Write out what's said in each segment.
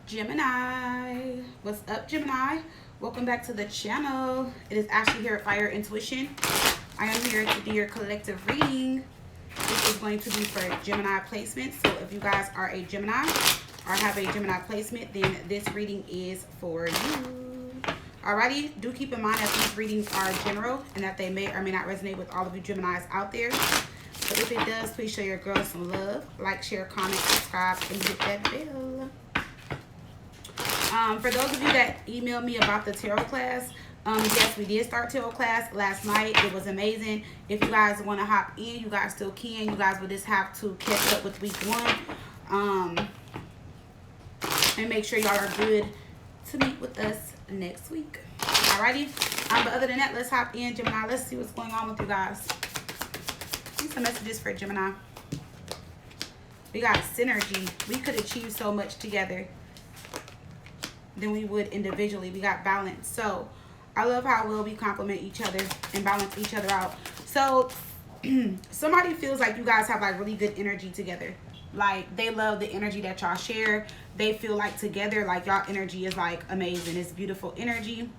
Gemini. What's up, Gemini? Welcome back to the channel. It is Ashley here at Fire Intuition. I am here to do your collective reading. This is going to be for Gemini placement. So if you guys are a Gemini or have a Gemini placement, then this reading is for you. Alrighty, do keep in mind that these readings are general and that they may or may not resonate with all of you Geminis out there. But if it does, please show your girls some love. Like, share, comment, subscribe, and hit that bell. For those of you that emailed me about the tarot class, yes, we did start tarot class last night. It was amazing. If you guys want to hop in, you guys still can. You guys will just have to catch up with week 1. And make sure y'all are good to meet with us next week. Alrighty. But other than that, let's hop in, Gemini. Let's see what's going on with you guys. These some messages for Gemini. We got synergy. We could achieve so much together than we would individually. We got balance. So I love how well we complement each other and balance each other out. So somebody feels like you guys have like really good energy together. Like they love the energy that y'all share. They feel like together, like y'all energy is like amazing. It's beautiful energy.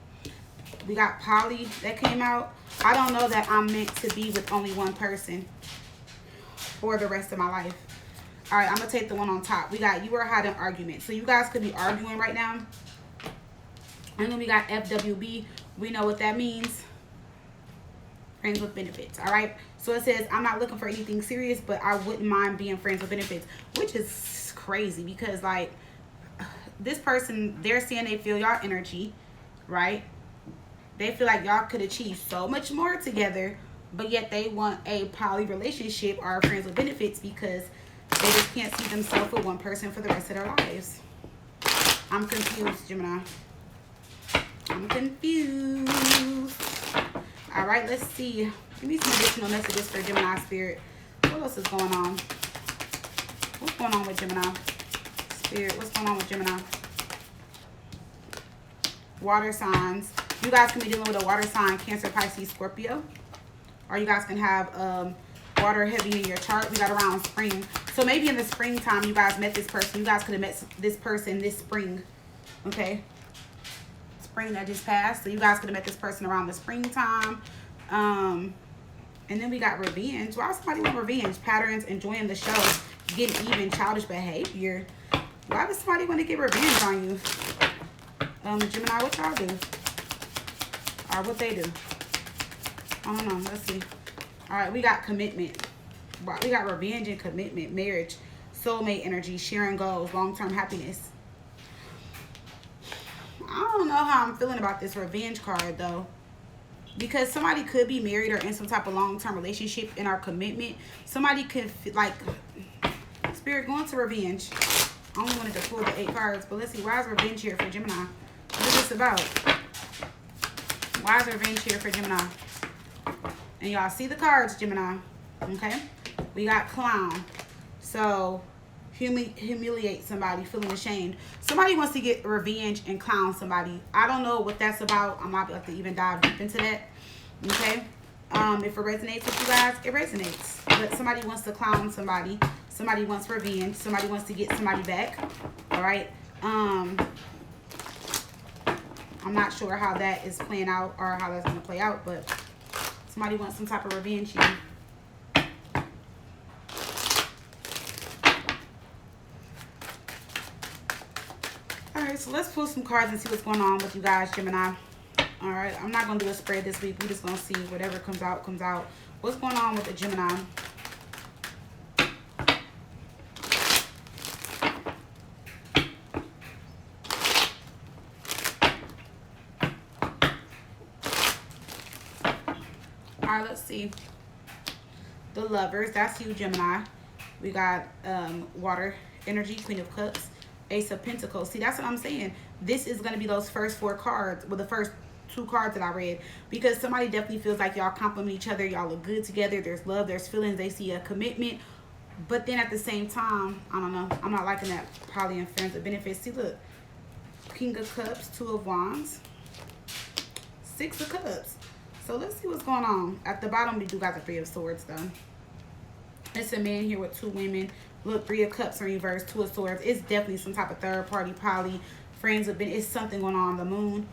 We got poly that came out. I don't know that I'm meant to be with only one person for the rest of my life. All right, I'm gonna take the one on top. We got you are having an argument. So you guys could be arguing right now. And then we got FWB. We know what that means. Friends with benefits. All right. So it says, I'm not looking for anything serious, but I wouldn't mind being friends with benefits, which is crazy because like this person, they're saying they feel y'all energy, right? They feel like y'all could achieve so much more together, but yet they want a poly relationship or friends with benefits because they just can't see themselves with one person for the rest of their lives. I'm confused, Gemini. I'm confused. All right, let's see. Give me some additional messages for Gemini Spirit. What else is going on? What's going on with Gemini Spirit? What's going on with Gemini? Water signs. You guys can be dealing with a water sign, Cancer, Pisces, Scorpio. Or you guys can have water heavy in your chart. We got around spring. So maybe in the springtime, you guys met this person. You guys could have met this person this spring. Okay? Spring that just passed. So you guys could have met this person around the springtime. And then we got revenge. Why does somebody want revenge? Patterns, enjoying the show, getting even, childish behavior. Why does somebody want to get revenge on you? Gemini, what y'all do? Or what they do? I don't know. Let's see. All right, we got commitment. We got revenge and commitment, marriage, soulmate energy, sharing goals, long-term happiness. I don't know how I'm feeling about this revenge card, though. Because somebody could be married or in some type of long-term relationship in our commitment. Somebody could, like, Spirit going to revenge. I only wanted to pull the 8 cards, but let's see. Why is revenge here for Gemini? What is this about? Why is revenge here for Gemini? And y'all see the cards, Gemini. Okay? We got clown. So humiliate somebody, feeling ashamed. Somebody wants to get revenge and clown somebody. I don't know what that's about. I'm not about to even dive deep into that. Okay? If it resonates with you guys, it resonates. But somebody wants to clown somebody. Somebody wants revenge. Somebody wants to get somebody back. All right? I'm not sure how that is playing out or how that's going to play out, but somebody wants some type of revenge here. Alright, so let's pull some cards and see what's going on with you guys, Gemini. Alright, I'm not going to do a spread this week. We're just going to see whatever comes out, comes out. What's going on with the Gemini? Alright, let's see. The Lovers, that's you, Gemini. We got water energy, Queen of Cups, Ace of Pentacles. See, that's what I'm saying. This is going to be those first 4 cards, well, the first 2 cards that I read, because somebody definitely feels like y'all complement each other. Y'all look good together. There's love, there's feelings. They see a commitment, but then at the same time, I don't know. I'm not liking that poly and friends with benefits. See, look, King of Cups, 2 of Wands, 6 of Cups. So let's see what's going on. At the bottom, we do got the 3 of Swords, though. It's a man here with 2 women. Look, Three of Cups in reverse, Two of Swords. It's definitely some type of third party, poly, friends have been, it's something going on the moon.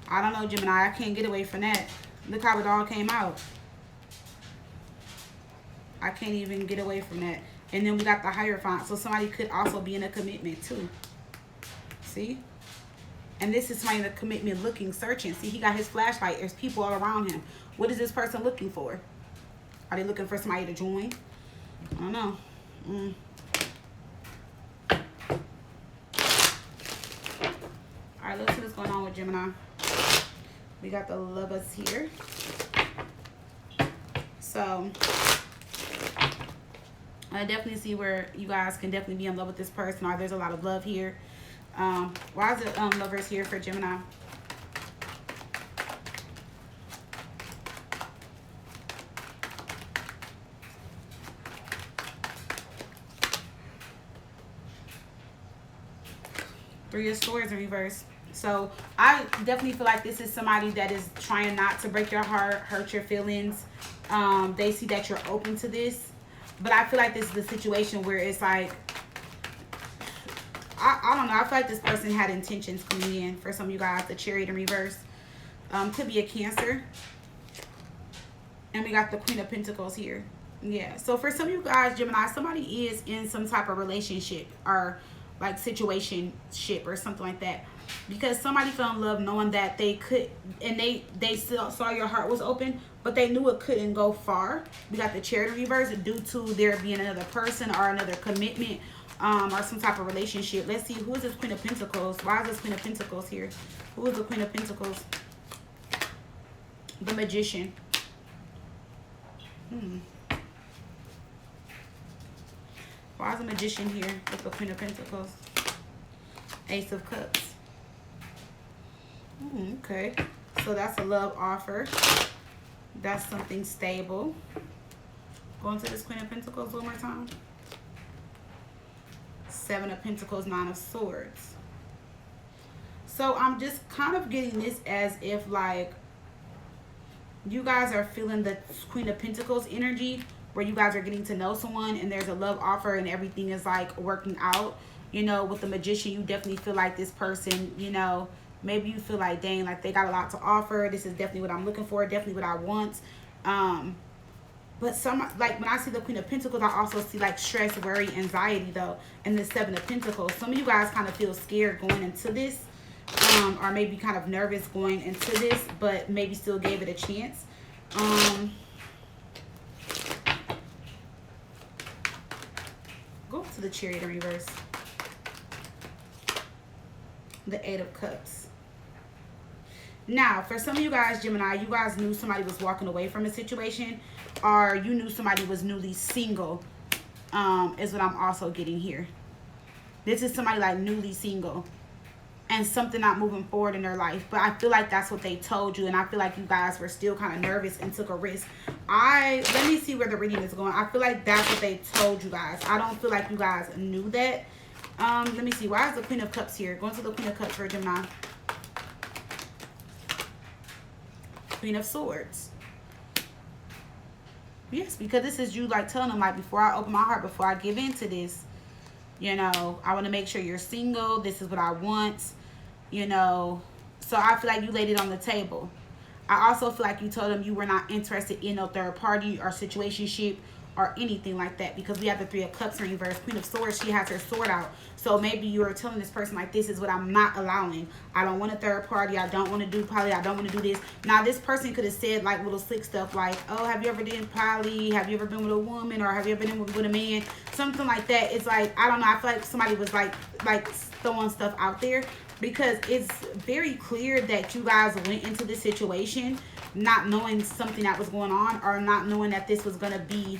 I don't know, Gemini. I can't get away from that. Look how it all came out. I can't even get away from that. And then we got the Hierophant. So somebody could also be in a commitment too. See? And this is somebody in a commitment looking, searching. See, he got his flashlight. There's people all around him. What is this person looking for? Are they looking for somebody to join? I don't know. Alright, let's see what's going on with Gemini. We got the Lovers here. So, I definitely see where you guys can definitely be in love with this person, or there's a lot of love here. Why is it Lovers here for Gemini? Three of Swords in reverse. So I definitely feel like this is somebody that is trying not to break your heart, hurt your feelings. They see that you're open to this, but I feel like this is the situation where it's like, I don't know. I feel like this person had intentions coming in for some of you guys. The Chariot in reverse. Could be a Cancer. And we got the Queen of Pentacles here. Yeah. So for some of you guys, Gemini, somebody is in some type of relationship or like situationship or something like that. Because somebody fell in love knowing that they could, and they still saw your heart was open, but they knew it couldn't go far. We got the Chariot in reverse due to there being another person or another commitment. Or some type of relationship. Let's see, who is this Queen of Pentacles? Why is this Queen of Pentacles here? Who is the Queen of Pentacles? The Magician. Why is the Magician here with the Queen of Pentacles? Ace of Cups. Okay, so that's a love offer. That's something stable. Go into this Queen of Pentacles one more time. Seven of Pentacles, Nine of Swords. So I'm just kind of getting this as if like you guys are feeling the Queen of Pentacles energy, where you guys are getting to know someone and there's a love offer and everything is like working out. You know, with the Magician, you definitely feel like this person, you know, maybe you feel like, dang, like they got a lot to offer. This is definitely what I'm looking for, definitely what I want. But some, like when I see the Queen of Pentacles, I also see like stress, worry, anxiety though, and the Seven of Pentacles. Some of you guys kind of feel scared going into this, or maybe kind of nervous going into this, but maybe still gave it a chance. Go to the Chariot in reverse. The Eight of Cups. Now, for some of you guys, Gemini, you guys knew somebody was walking away from a situation, or you knew somebody was newly single, is what I'm also getting here. This is somebody like newly single and something not moving forward in their life. But I feel like that's what they told you, and I feel like you guys were still kind of nervous and took a risk. Let me see where the reading is going. I feel like that's what they told you guys. I don't feel like you guys knew that. Let me see. Why is the Queen of Cups here? Going to the Queen of Cups for Gemini. Queen of Swords. Yes, because this is you like telling them, like, before I open my heart, before I give in to this, you know, I want to make sure you're single. This is what I want, you know. So I feel like you laid it on the table. I also feel like you told them you were not interested in a third party or situationship or anything like that, because we have the Three of Cups in reverse. Queen of Swords, she has her sword out. So maybe you are telling this person, like, this is what I'm not allowing. I don't want a third party. I don't want to do poly. I don't want to do this. Now, this person could have said, like, little slick stuff like, oh, have you ever done poly? Have you ever been with a woman? Or have you ever been with a man? Something like that. It's like, I don't know. I feel like somebody was, like throwing stuff out there, because it's very clear that you guys went into this situation not knowing something that was going on, or not knowing that this was going to be,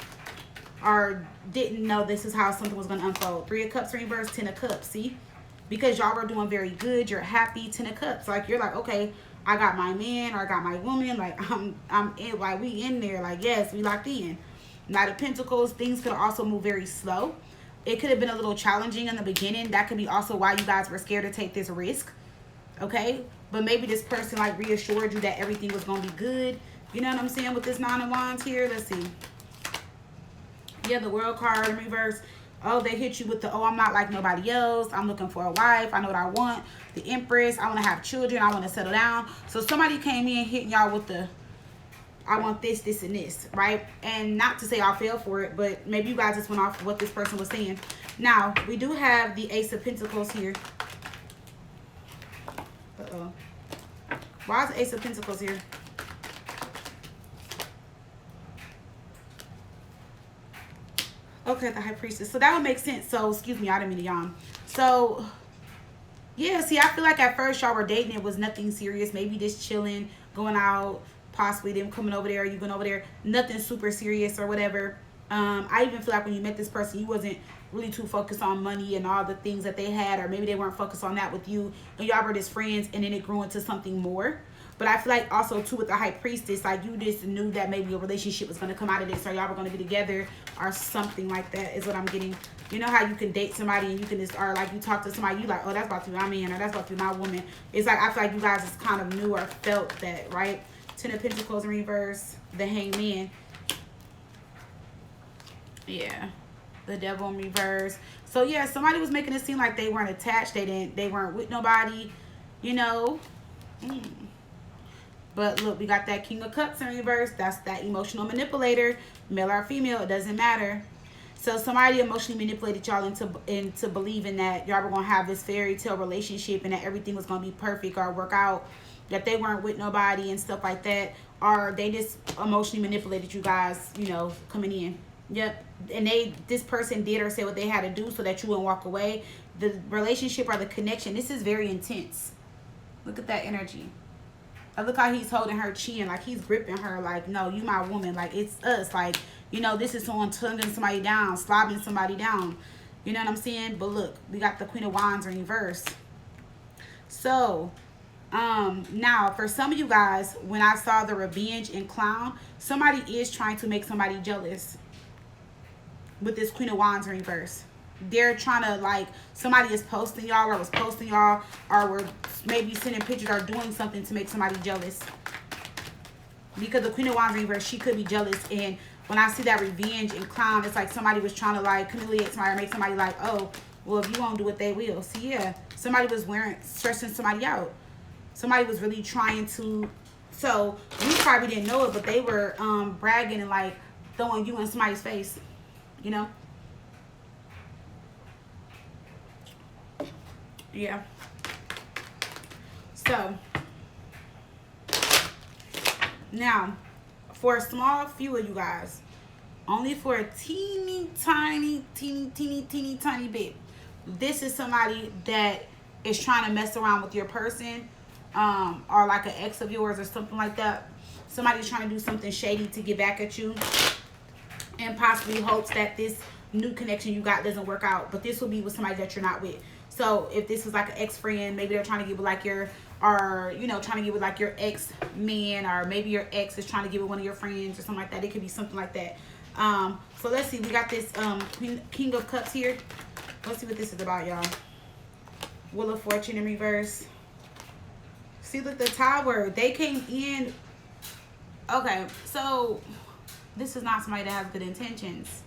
or didn't know this is how something was going to unfold. Three of Cups reverse, Ten of Cups. See, because y'all were doing very good, you're happy. Ten of Cups, like, you're like, okay, I got my man, or I got my woman, like, I'm in, like, we in there, like, yes, we locked in. Knight of Pentacles, things could also move very slow. It could have been a little challenging in the beginning. That could be also why you guys were scared to take this risk. Okay, but maybe this person like reassured you that everything was going to be good. You know what I'm saying? With this Nine of Wands here, let's see. Yeah, the World card in reverse. Oh, they hit you with the, oh, I'm not like nobody else. I'm looking for a wife. I know what I want. The Empress. I want to have children. I want to settle down. So somebody came in hitting y'all with the, I want this, this, and this, right? And not to say I fell for it, but maybe you guys just went off of what this person was saying. Now, we do have the Ace of Pentacles here. Uh-oh. Why is the Ace of Pentacles here? Okay, the High Priestess. So that would make sense. So, excuse me, I didn't mean to yawn. So, yeah, see, I feel like at first y'all were dating. It was nothing serious. Maybe just chilling, going out, possibly them coming over there, you going over there. Nothing super serious or whatever. I even feel like when you met this person, you wasn't really too focused on money and all the things that they had, or maybe they weren't focused on that with you, and y'all were just friends, and then it grew into something more. But I feel like also too with the High Priestess, like you just knew that maybe a relationship was going to come out of this, or y'all were going to be together or something like that is what I'm getting. You know how you can date somebody and you can just, or like you talk to somebody, you like, oh, that's about to be my man, or that's about to be my woman. It's like I feel like you guys just kind of knew or felt that, right? Ten of Pentacles in reverse, the Hangman. Yeah, the Devil in reverse. So yeah, somebody was making it seem like they weren't attached, they weren't with nobody, you know. But look, we got that King of Cups in reverse. That's that emotional manipulator, male or female, it doesn't matter. So somebody emotionally manipulated y'all into believing that y'all were gonna have this fairy tale relationship and that everything was gonna be perfect or work out, that they weren't with nobody and stuff like that, or they just emotionally manipulated you guys, you know, coming in. Yep. And this person did or said what they had to do so that you wouldn't walk away. The relationship or the connection, this is very intense. Look at that energy. I look how he's holding her chin, like he's gripping her, like, no, you my woman, like it's us, like, you know, this is someone tonguing somebody down, slobbing somebody down, you know what I'm saying? But look, we got the Queen of Wands in reverse. So now for some of you guys, when I saw the Revenge and Clown, somebody is trying to make somebody jealous with this Queen of Wands in reverse. They're trying to, like, somebody is posting y'all or was posting y'all or were maybe sending pictures or doing something to make somebody jealous. Because the Queen of Wands in reverse, she could be jealous. And when I see that Revenge and Clown, it's like somebody was trying to, like, humiliate somebody or make somebody like, oh, well, if you won't do it, they will. See, yeah, somebody was stressing somebody out. Somebody was really trying to, so you probably didn't know it, but they were bragging and, like, throwing you in somebody's face, you know? Yeah. So now for a small few of you guys, only for a teeny tiny bit, this is somebody that is trying to mess around with your person, or like an ex of yours or something like that. Somebody's trying to do something shady to get back at you and possibly hopes that this new connection you got doesn't work out. But this will be with somebody that you're not with. So if this was like an ex-friend, maybe they're trying to get with like your, or, you know, trying to get with like your ex-man, or maybe your ex is trying to get with one of your friends or something like that. It could be something like that. So let's see. We got this King of Cups here. Let's see what this is about, y'all. Wheel of Fortune in reverse. See, look, the Tower. They came in. Okay, so this is not somebody that has good intentions.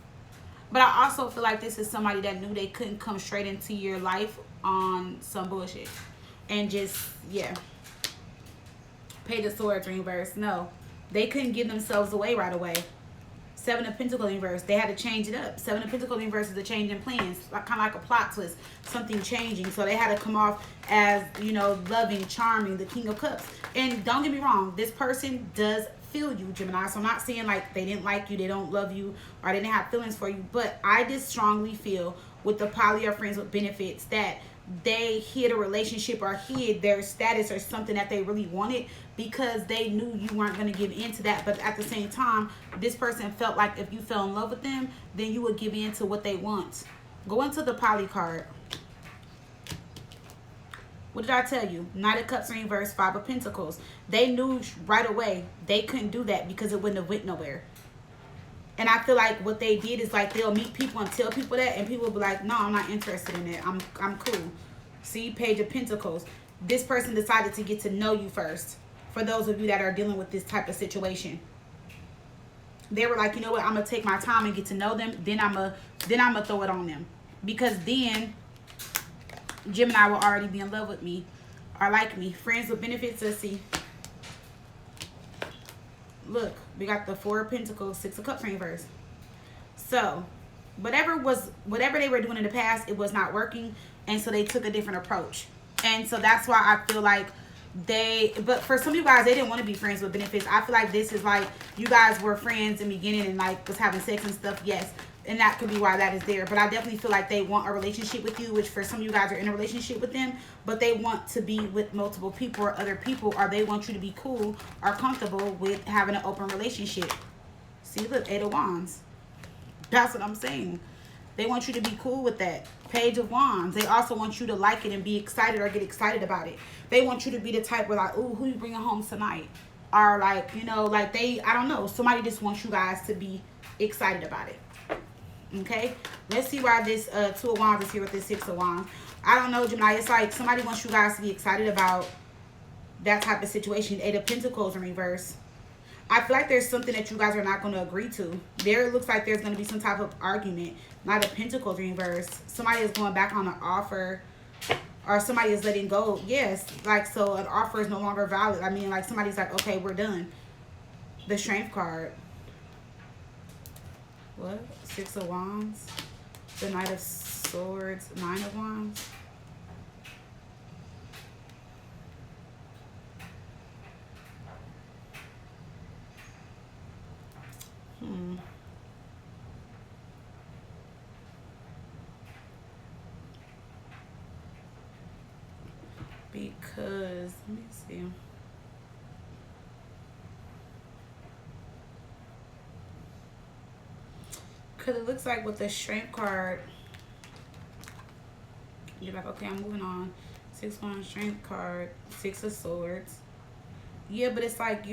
But I also feel like this is somebody that knew they couldn't come straight into your life on some bullshit. And just, yeah. Page of Swords in reverse. No. They couldn't give themselves away right away. Seven of Pentacles in reverse. They had to change it up. Seven of Pentacles in reverse is a change in plans. Like, kind of like a plot twist. Something changing. So they had to come off as, you know, loving, charming, the King of Cups. And don't get me wrong. This person does feel you, Gemini. So I'm not saying like they didn't like you, they don't love you, or they didn't have feelings for you. But I just strongly feel with the poly or friends with benefits that they hid a relationship or hid their status or something that they really wanted because they knew you weren't going to give in to that. But at the same time, this person felt like if you fell in love with them, then you would give in to what they want. Go into the poly card. What did I tell you? Knight of Cups in reverse, Five of Pentacles. They knew right away they couldn't do that because it wouldn't have went nowhere. And I feel like what they did is like they'll meet people and tell people that, and people will be like, no, I'm not interested in it. I'm cool. See, Page of Pentacles. This person decided to get to know you first. For those of you that are dealing with this type of situation. They were like, you know what, I'm gonna take my time and get to know them, then I'm gonna throw it on them, because then Gemini will already be in love with me or like me. Friends with benefits. Let's see. Look, we got the 4 of Pentacles, 6 of Cups in reverse. So whatever they were doing in the past, it was not working, and so they took a different approach. And so that's why I feel like but for some of you guys, they didn't want to be friends with benefits. I feel like this is like you guys were friends in the beginning and like was having sex and stuff. Yes, and that could be why that is there. But I definitely feel like they want a relationship with you, which for some of you guys are in a relationship with them, but they want to be with multiple people or other people, or they want you to be cool or comfortable with having an open relationship. See, look, 8 of Wands. That's what I'm saying. They want you to be cool with that. Page of Wands. They also want you to like it and be excited or get excited about it. They want you to be the type where like, ooh, who you bringing home tonight? Or like, you know, like I don't know. Somebody just wants you guys to be excited about it. Okay? Let's see why this 2 of Wands is here with this 6 of Wands. I don't know, Gemini. It's like somebody wants you guys to be excited about that type of situation. 8 of Pentacles in reverse. I feel like there's something that you guys are not going to agree to. There it looks like there's going to be some type of argument. Knight of Pentacles reverse. Somebody is going back on an offer, or somebody is letting go. Yes, like, so an offer is no longer valid. I mean, like, somebody's like, okay, we're done. The Strength card. What? 6 of Wands. The Knight of Swords. 9 of Wands. Because, let me see. Because it looks like with the Strength card, you're like, okay, I'm moving on. 6 of Wands, Strength card, 6 of Swords. Yeah, but it's like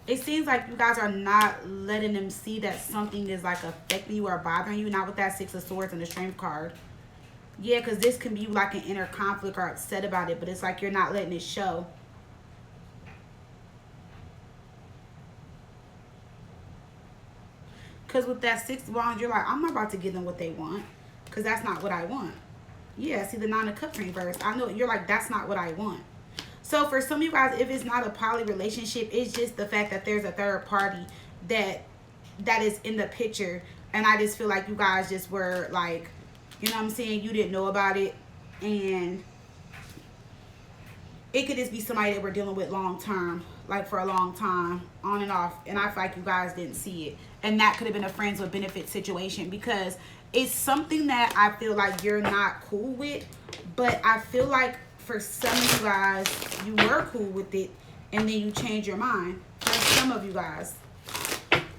it seems like you guys are not letting them see that something is like affecting you or bothering you. Not with that 6 of Swords and the Strength card. Yeah, because this can be like an inner conflict or upset about it, but it's like you're not letting it show. Because with that 6 of Wands, you're like, I'm not about to give them what they want, because that's not what I want. Yeah, see the 9 of Cups reverse. I know you're like, that's not what I want. So for some of you guys, if it's not a poly relationship, it's just the fact that there's a third party that is in the picture. And I just feel like you guys just were like, you know what I'm saying? You didn't know about it. And it could just be somebody that we're dealing with long term, like for a long time, on and off. And I feel like you guys didn't see it. And that could have been a friends with benefit situation, because it's something that I feel like you're not cool with. But I feel like for some of you guys, you were cool with it, and then you change your mind. For some of you guys.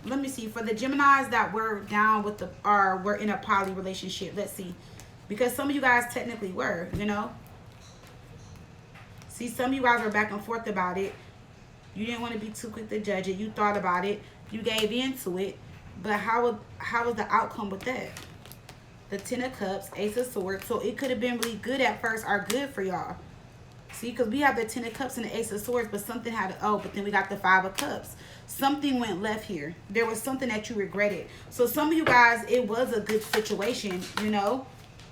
Let me see. For the Geminis that were down with were in a poly relationship. Let's see. Because some of you guys technically were, you know. See, some of you guys were back and forth about it. You didn't want to be too quick to judge it. You thought about it. You gave into it. But how was the outcome with that? The 10 of Cups, Ace of Swords. So it could have been really good at first, or good for y'all. See, because we have the 10 of Cups and the Ace of Swords, but something had but then we got the 5 of Cups. Something went left here. There was something that you regretted. So some of you guys, it was a good situation, you know.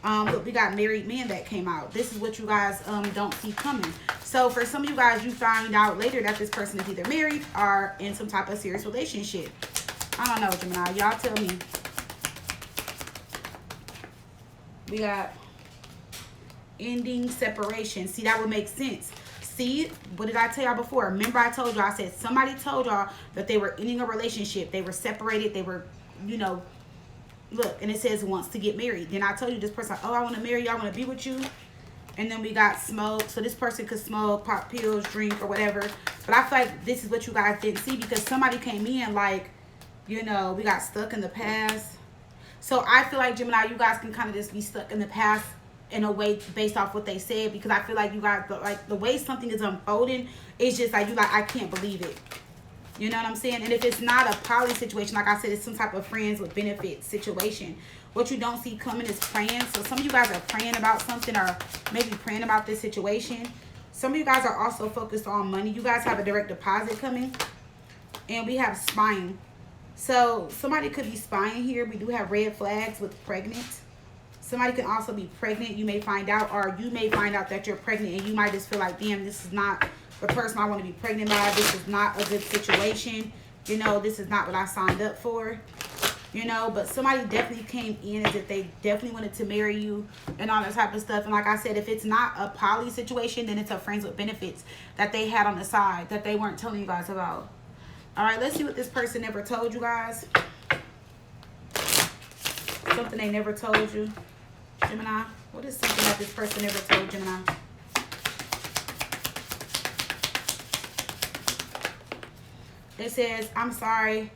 Look, we got married men that came out. This is what you guys don't see coming. So for some of you guys, you find out later that this person is either married or in some type of serious relationship. I don't know, Gemini. Y'all tell me. We got ending separation. See, that would make sense. See, what did I tell y'all before? Remember I told y'all, I said somebody told y'all that they were ending a relationship. They were separated. They were, you know, look, and it says wants to get married. Then I told you this person, oh, I want to marry you. I want to be with you. And then we got smoke. So this person could smoke, pop pills, drink, or whatever. But I feel like this is what you guys didn't see, because somebody came in like, you know, we got stuck in the past. So I feel like, Gemini, you guys can kind of just be stuck in the past in a way based off what they said, because I feel like you guys, like the way something is unfolding, it's just like, you like, I can't believe it. You know what I'm saying? And if it's not a poly situation, like I said, it's some type of friends with benefit situation. What you don't see coming is praying. So some of you guys are praying about something, or maybe praying about this situation. Some of you guys are also focused on money. You guys have a direct deposit coming. And we have spying. So somebody could be spying here. We do have red flags with pregnant. Somebody can also be pregnant. You may find out, or you may find out that you're pregnant, and you might just feel like, damn, this is not the person I want to be pregnant by. This is not a good situation. You know, this is not what I signed up for. You know, but somebody definitely came in as if they definitely wanted to marry you and all that type of stuff. And like I said, if it's not a poly situation, then it's a friends with benefits that they had on the side that they weren't telling you guys about. All right, let's see what this person never told you guys. Something they never told you. Gemini, what is something that this person never told Gemini? It says, I'm sorry.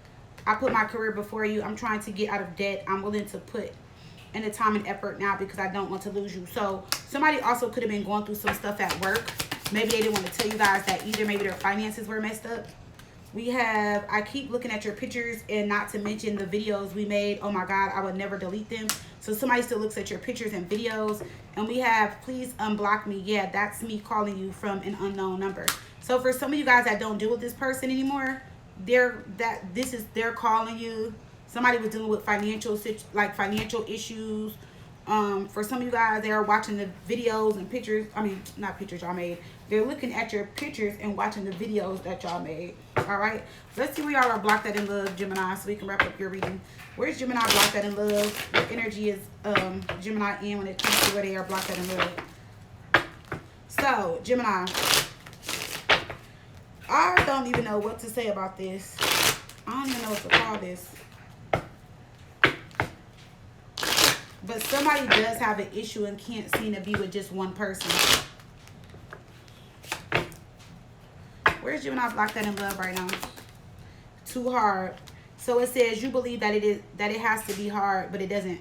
I put my career before you. I'm trying to get out of debt. I'm willing to put in the time and effort now because I don't want to lose you. So somebody also could have been going through some stuff at work. Maybe they didn't want to tell you guys that either. Maybe their finances were messed up. We have, I keep looking at your pictures, and not to mention the videos we made. Oh my God, I would never delete them. So somebody still looks at your pictures and videos. And we have, please unblock me. Yeah, that's me calling you from an unknown number. So for some of you guys that don't deal with this person anymore, they're calling you. Somebody was dealing with financial issues. For some of you guys, they are watching the videos and pictures. I mean, not pictures y'all made. They're looking at your pictures and watching the videos that y'all made. All right. Let's see where y'all are blocked at in love, Gemini, so we can wrap up your reading. Where's Gemini blocked at in love? What energy is Gemini in when it comes to where they are blocked at in love? So, Gemini, I don't even know what to say about this. I don't even know what to call this. But somebody does have an issue and can't seem to be with just one person. Where's Gemini blocked that in love right now? Too hard. So it says you believe that it has to be hard, but it doesn't.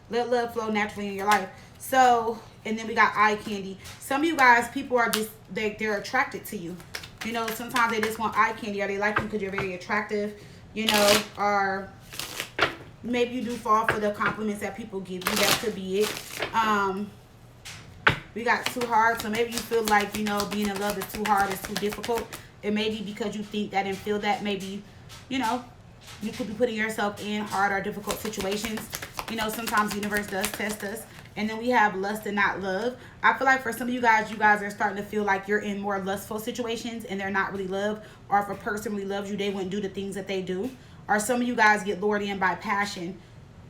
Let love flow naturally in your life. So, and then we got eye candy. Some of you guys, people are just, they're attracted to you. You know, sometimes they just want eye candy, or they like you because you're very attractive, you know, or maybe you do fall for the compliments that people give you. That could be it. We got too hard. So maybe you feel like, you know, being in love is too hard, it's too difficult. It may be because you think that and feel that. Maybe, you know, you could be putting yourself in hard or difficult situations. You know, sometimes the universe does test us. And then we have lust and not love. I feel like for some of you guys are starting to feel like you're in more lustful situations and they're not really love. Or if a person really loves you, they wouldn't do the things that they do. Or some of you guys get lured in by passion.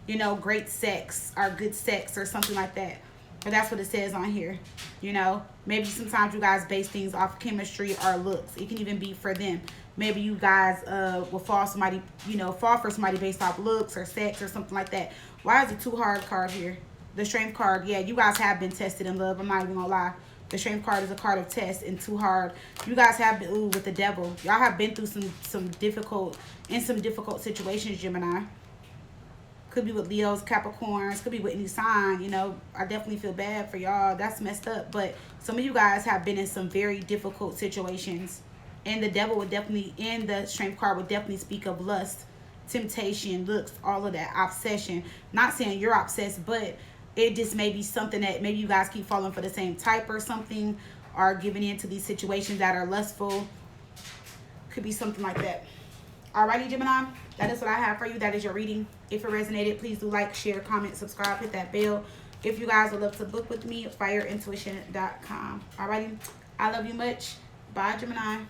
You know, great sex or good sex or something like that. But that's what it says on here. You know, maybe sometimes you guys base things off chemistry or looks. It can even be for them. Maybe you guys will fall for somebody based off looks or sex or something like that. Why is the too hard card here? The strength card, yeah, you guys have been tested in love. I'm not even gonna lie. The strength card is a card of test and too hard. You guys have been, with the devil. Y'all have been through some difficult situations, Gemini. Could be with Leos, Capricorns, could be with any sign, you know. I definitely feel bad for y'all. That's messed up. But some of you guys have been in some very difficult situations. And the devil would definitely, and the strength card would definitely speak of lust, temptation, looks, all of that, obsession. Not saying you're obsessed, but it just may be something that maybe you guys keep falling for the same type or something, or giving into these situations that are lustful. Could be something like that. Alrighty, Gemini, that is what I have for you. That is your reading. If it resonated, please do like, share, comment, subscribe, hit that bell. If you guys would love to book with me, fireintuition.com. Alrighty, I love you much. Bye, Gemini.